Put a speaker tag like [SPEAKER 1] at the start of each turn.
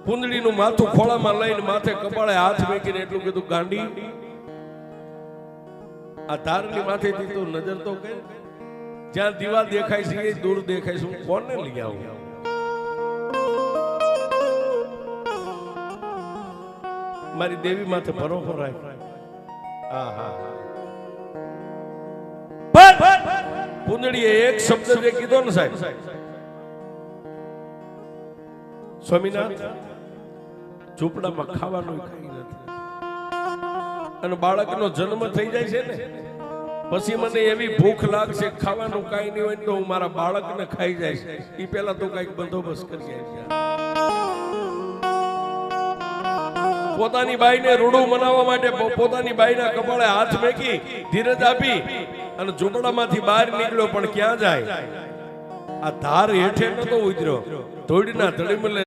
[SPEAKER 1] કુંદડીનું માથું ખોળામાં લઈને માથે કપાળે હાથ મૂકીને એટલું કીધું, ગાંડી આ ધારની માથેથી તો નજર તો કે જ્યાં દીવા દેખાય છે એ દૂર દેખાય છે, હું કોને લઈ આવું? મારી દેવી માથે ભરોસો રાખ. કુંદડીએ એક શબ્દ જે કીધો ને સાહેબ, સ્વામિનાથ ઝૂંપડામાં ખાવાનું કઈ નથી, અને બાળકનો જન્મ થઈ જાય છે ને પછી મને એવી ભૂખ લાગશે, ખાવાનું કઈ નહીં હોય તો હું મારા બાળકને ખાઈ જાય છે, એ પેલા તો કઈક બંદોબસ્ત કરી જાય. પોતાની બાઈને રૂડું મનાવવા માટે પોતાની બાઈના કપાળે હાથ મેકી ધીરજ આપી અને ઝૂંપડામાંથી બહાર નીકળ્યો, પણ ક્યાં જાય? આ ધાર હેઠે નતો ઉતર્યો, ધોડીના ધડીમલે